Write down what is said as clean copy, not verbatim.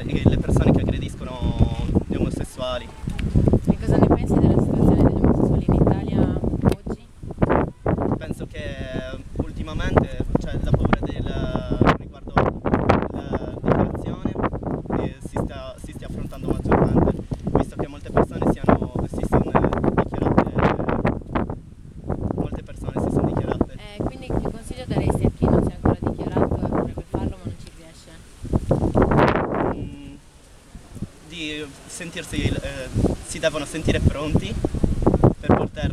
le persone che aggrediscono gli omosessuali. E cosa ne pensi della situazione degli omosessuali in Italia oggi? Penso che ultimamente la paura riguardo la migrazione si stia affrontando maggiormente, visto che molte persone si sono dichiarate. Quindi che consiglio daresti a chi non si è ancora dichiarato e vorrebbe farlo ma non ci riesce? Di sentirsi, si devono sentire pronti per poter